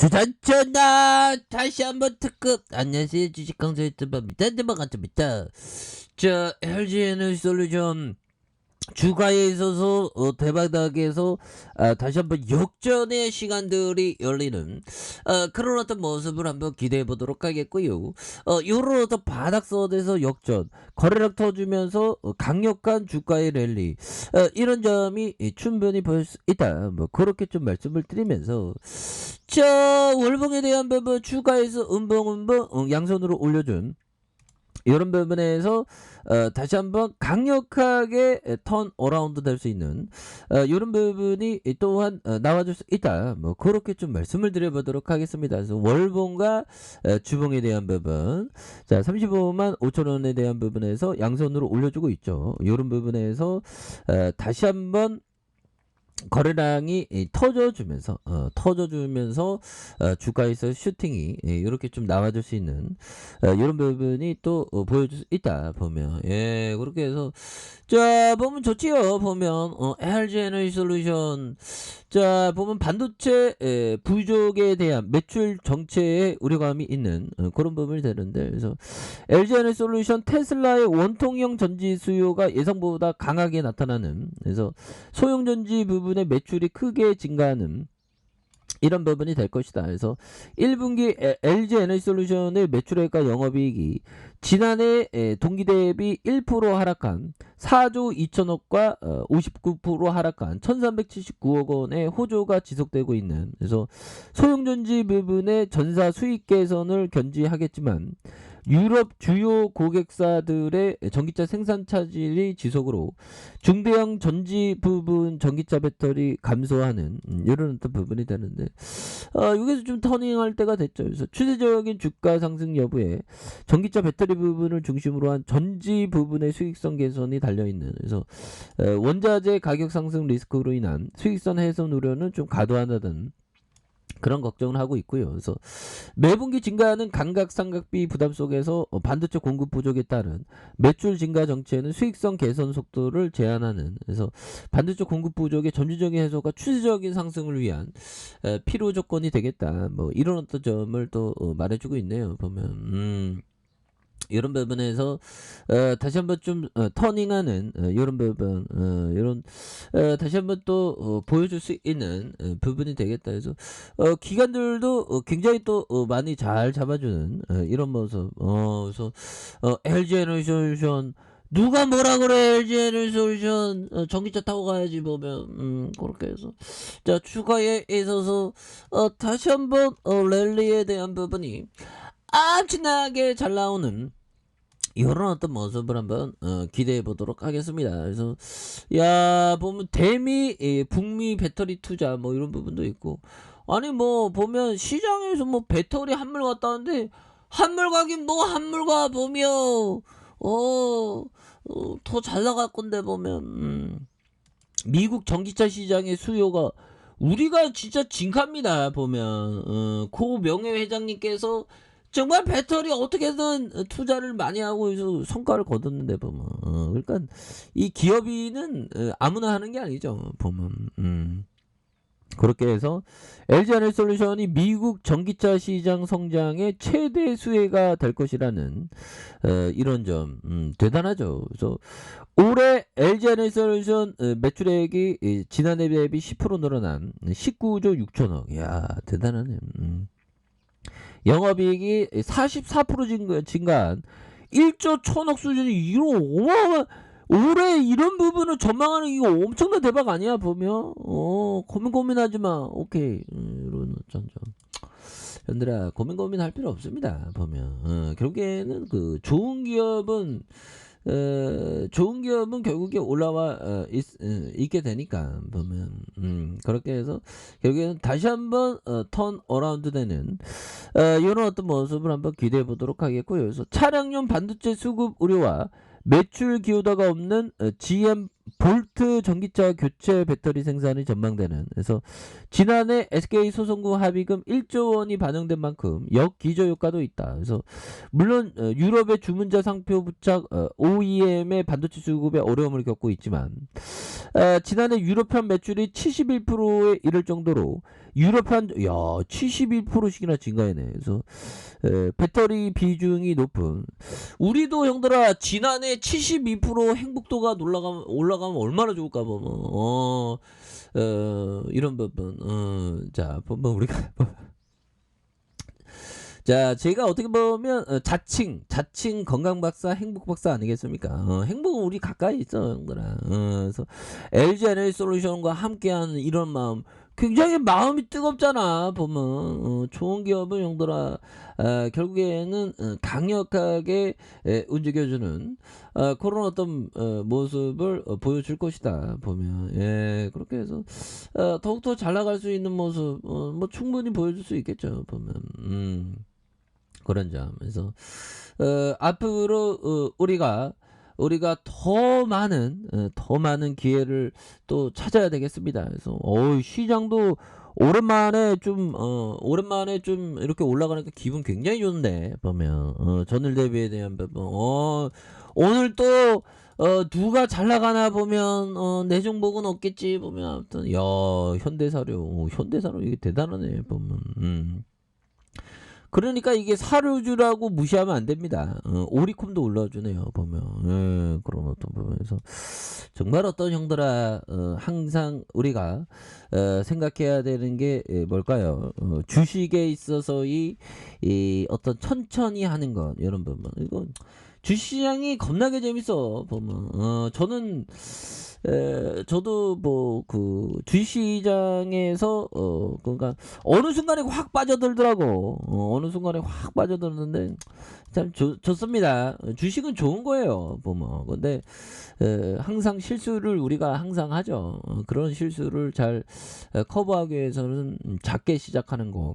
주단전나 다시 한번 특급. 안녕하세요, 주식강사 유튜버입니다. 반갑습니다. 자, LG에너지솔루션 주가에 있어서 대바닥에서 다시 한번 역전의 시간들이 열리는 그런 어떤 모습을 한번 기대해 보도록 하겠고요. 요런 어떤 바닥선에서 역전 거래량 터주면서 강력한 주가의 랠리, 이런 점이 충분히 보일 수 있다, 뭐 그렇게 좀 말씀을 드리면서, 자, 월봉에 대한 부분 주가에서 음봉 양손으로 올려준 이런 부분에서 다시 한번 강력하게 턴 어라운드 될 수 있는 이런 부분이 또한 나와줄 수 있다, 뭐 그렇게 좀 말씀을 드려보도록 하겠습니다. 그래서 월봉과 주봉에 대한 부분, 자 35만 5천원에 대한 부분에서 양손으로 올려주고 있죠. 이런 부분에서 다시 한번 거래량이 터져주면서 주가에서 슈팅이 이렇게 좀 나와줄 수 있는 이런 부분이 또 보여줄 수 있다 보면, 예, 그렇게 해서 자 보면 좋지요. 보면 LG에너지솔루션, 자 보면 반도체 부족에 대한 매출 정체에 우려감이 있는 그런 부분이 되는데, 그래서 LG에너지솔루션 테슬라의 원통형 전지 수요가 예상보다 강하게 나타나는, 그래서 소형 전지 부분의 매출이 크게 증가하는 이런 부분이 될 것이다. 그래서 1분기 LG에너지솔루션의 매출액과 영업이익이 지난해 동기 대비 1% 하락한 4조 2천억과 59% 하락한 1379억 원의 호조가 지속되고 있는, 그래서 소형전지 부분의 전사 수익 개선을 견지하겠지만 유럽 주요 고객사들의 전기차 생산 차질이 지속으로 중대형 전지 부분 전기차 배터리 감소하는 이런 어떤 부분이 되는데, 여기서 좀 터닝할 때가 됐죠. 그래서 추세적인 주가 상승 여부에 전기차 배터리 부분을 중심으로 한 전지 부분의 수익성 개선이 달려있는, 그래서 원자재 가격 상승 리스크로 인한 수익성 훼손 우려는 좀 과도하다는 그런 걱정을 하고 있고요. 그래서 매분기 증가하는 감각상각비 부담 속에서 반도체 공급 부족에 따른 매출 증가 정체는 수익성 개선 속도를 제한하는, 그래서 반도체 공급 부족의 점진적인 해소가 추세적인 상승을 위한 필요 조건이 되겠다, 뭐 이런 어떤 점을 또 말해주고 있네요. 보면 이런 부분에서 다시 한번 좀 터닝하는 이런 부분, 이런 다시 한번 또 보여줄 수 있는 부분이 되겠다. 그래서 기관들도 굉장히 또 많이 잘 잡아주는 이런 모습. 그래서 LG에너지솔루션 누가 뭐라 그래, LG에너지솔루션 전기차 타고 가야지 보면, 그렇게 해서 자 추가에 있어서 다시 한번 랠리에 대한 부분이 엄청나게 잘 나오는 이런 어떤 모습을 한번 기대해 보도록 하겠습니다. 그래서 야 보면 대미 북미 배터리 투자 뭐 이런 부분도 있고, 아니 뭐 보면 시장에서 뭐 배터리 한물 갔다는데, 한물 가긴 뭐 한물 가 보면 더 잘 나갈 건데 보면, 미국 전기차 시장의 수요가 우리가 진짜 진갑니다. 보면 고 명예 회장님께서 정말 배터리 어떻게든 투자를 많이 하고 해서 성과를 거뒀는데 보면, 그러니까 이 기업인은 아무나 하는 게 아니죠. 보면 그렇게 해서 LG에너지솔루션이 미국 전기차 시장 성장의 최대 수혜가 될 것이라는 이런 점 대단하죠. 그래서 올해 LG에너지솔루션 매출액이 지난해 대비 10% 늘어난 19조 6천억. 야 대단하네. 영업이익이 44% 증가한 1조 1천억 수준이, 이런 어마어마, 올해 이런 부분을 전망하는 이거 엄청난 대박 아니야 보면. 고민하지 마. 오케이. 이런 어쩐 점. 현들아 고민할 필요 없습니다. 보면 결국에는 그 좋은 기업은 결국에 올라와 있게 되니까 보면, 그렇게 해서 결국에는 다시 한번 턴 어라운드 되는 이런 어떤 모습을 한번 기대해 보도록 하겠고요. 그래서 차량용 반도체 수급 우려와 매출 기여도가 없는 GM 볼트 전기차 교체 배터리 생산이 전망되는, 그래서 지난해 SK 소송금 합의금 1조 원이 반영된 만큼 역기조 효과도 있다. 그래서 물론 유럽의 주문자 상표 부착 OEM의 반도체 수급에 어려움을 겪고 있지만 지난해 유럽판 매출이 71%에 이를 정도로 유럽판 71%씩이나 증가했네. 그래서 배터리 비중이 높은, 우리도 형들아 지난해 72% 행복도가 올라가면 얼마나 좋을까 보면 이런 부분 자 보면 우리가 자, 제가 어떻게 보면 자칭 건강 박사, 행복 박사 아니겠습니까? 행복은 우리 가까이 있어, 형들아. 그래서 LG 에너지 솔루션과 함께하는 이런 마음, 굉장히 마음이 뜨겁잖아. 보면 좋은 기업은 형들아, 결국에는 강력하게 움직여주는 그런 어떤 모습을 보여줄 것이다. 보면 그렇게 해서 더욱더 잘 나갈 수 있는 모습 뭐 충분히 보여줄 수 있겠죠. 보면 그런 점. 그래서 앞으로 우리가 더 많은 기회를 또 찾아야 되겠습니다. 그래서 시장도 오랜만에 좀 이렇게 올라가니까 기분 굉장히 좋은데, 보면 전일 대비에 대한 부분 오늘 또 누가 잘 나가나 보면 내 종목은 없겠지 보면, 아무튼 현대사료 이게 대단하네 보면. 그러니까 이게 사료주라고 무시하면 안 됩니다. 오리콤도 올라주네요, 보면. 그런 어떤 부분에서. 정말 어떤 형들아, 항상 우리가, 생각해야 되는 게, 뭘까요? 주식에 있어서 이 어떤 천천히 하는 것, 이런 부분. 이건 주시장이 겁나게 재밌어, 보면. 저도 뭐 주시장에서 그러니까 어느 순간에 확 빠져들더라고. 어느 순간에 확 빠져들었는데 참 좋습니다. 주식은 좋은 거예요, 보면. 근데 항상 실수를 우리가 항상 하죠. 그런 실수를 잘 커버하기 위해서는 작게 시작하는 거.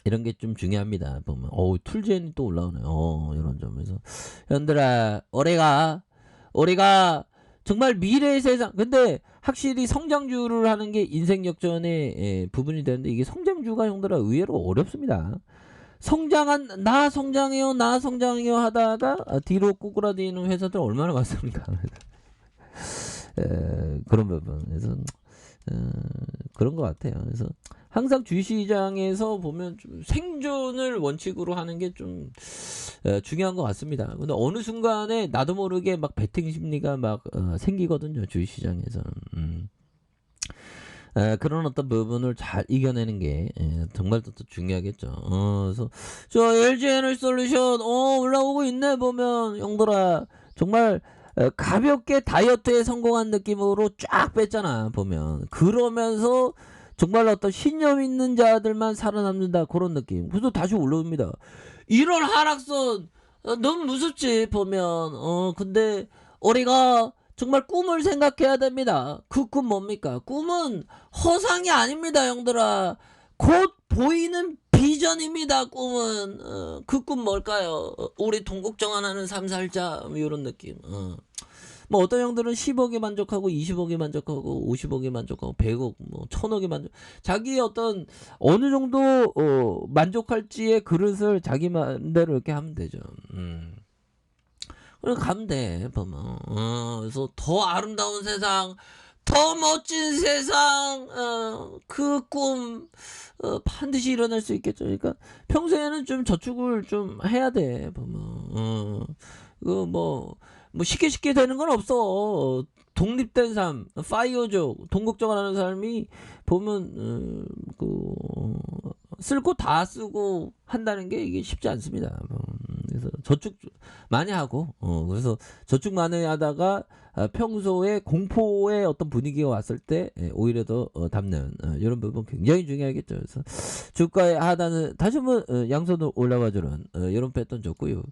이런 게 좀 중요합니다. 보면 툴젠이 또 올라오네. 이런 점에서 현들아, 우리가 정말 미래의 세상. 근데 확실히 성장주를 하는 게 인생 역전의 부분이 되는데, 이게 성장주가 형들아 의외로 어렵습니다. 나 성장해요 하다가 뒤로 꾸꾸라지는 회사들 얼마나 많습니까? 그런 부분. 그래서 그런 것 같아요. 그래서 항상 주시장에서 보면 좀 생존을 원칙으로 하는 게 좀 중요한 것 같습니다. 근데 어느 순간에 나도 모르게 막 배팅 심리가 막 생기거든요, 주시장에서는. 그런 어떤 부분을 잘 이겨내는 게 정말 또 중요하겠죠. 그래서 저 LG 에너지 솔루션 올라오고 있네 보면, 형들아 정말 가볍게 다이어트에 성공한 느낌으로 쫙 뺐잖아 보면. 그러면서 정말 어떤 신념 있는 자들만 살아남는다, 그런 느낌. 그래서 다시 올라옵니다. 이런 하락선 너무 무섭지 보면. 근데 우리가 정말 꿈을 생각해야 됩니다. 그 꿈 뭡니까? 꿈은 허상이 아닙니다, 형들아. 곧 보이는 비전입니다. 꿈은 그 꿈 뭘까요? 우리 동국정환하는 삶 살자, 뭐 이런 느낌. 뭐 어떤 형들은 10억에 만족하고 20억에 만족하고 50억에 만족하고 100억 뭐 1000억에 자기의 어떤 어느 정도 만족할지의 그릇을 자기 마음대로 이렇게 하면 되죠. 그럼 가면 돼, 보면. 그래서 더 아름다운 세상, 더 멋진 세상, 그 꿈, 반드시 일어날 수 있겠죠. 그러니까 평소에는 좀 저축을 좀 해야 돼, 보면. 쉽게 되는 건 없어. 독립된 삶, 파이어족, 동국정환하는 삶이 보면, 쓸 거 다 쓰고 한다는 게 이게 쉽지 않습니다. 그래서 저축 많이 하고, 그래서 저축 많이 하다가 평소에 공포의 어떤 분위기가 왔을 때 오히려 더 담는 이런 부분 굉장히 중요하겠죠. 그래서 주가의 하단은 다시 한번 양손으로 올라와주는 이런 패턴 좋고요.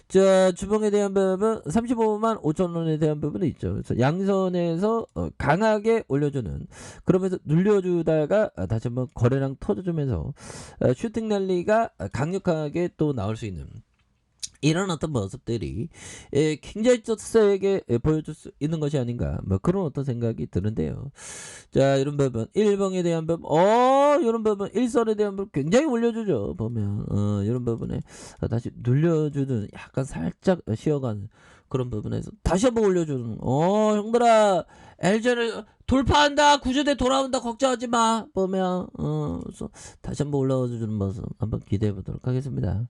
자, 주봉에 대한 부분 35만 5천 원에 대한 부분이 있죠. 그래서 양선에서 강하게 올려주는, 그러면서 눌려주다가 다시 한번 거래량 터져주면서 슈팅 랠리가 강력하게 또 나올 수 있는 이런 어떤 모습들이 굉장히 또 세게 보여줄 수 있는 것이 아닌가 뭐 그런 어떤 생각이 드는데요. 자 이런 부분 일봉에 대한 부분 이런 부분 일선에 대한 부분 굉장히 올려주죠 보면 이런 부분에 다시 눌려주는 약간 살짝 쉬어가는 그런 부분에서 다시 한번 올려주는 형들아 LG를 돌파한다 구조대 돌아온다 걱정하지 마 보면 그래서 다시 한번 올라와 주는 모습 한번 기대해 보도록 하겠습니다.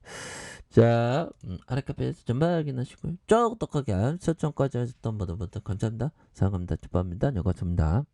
자, 아랫카페에서 전방 확인하시고요. 똑똑하게 설정까지 하셨던 분들부터 감사합니다. 사랑합니다. 축복합니다. 여가습니다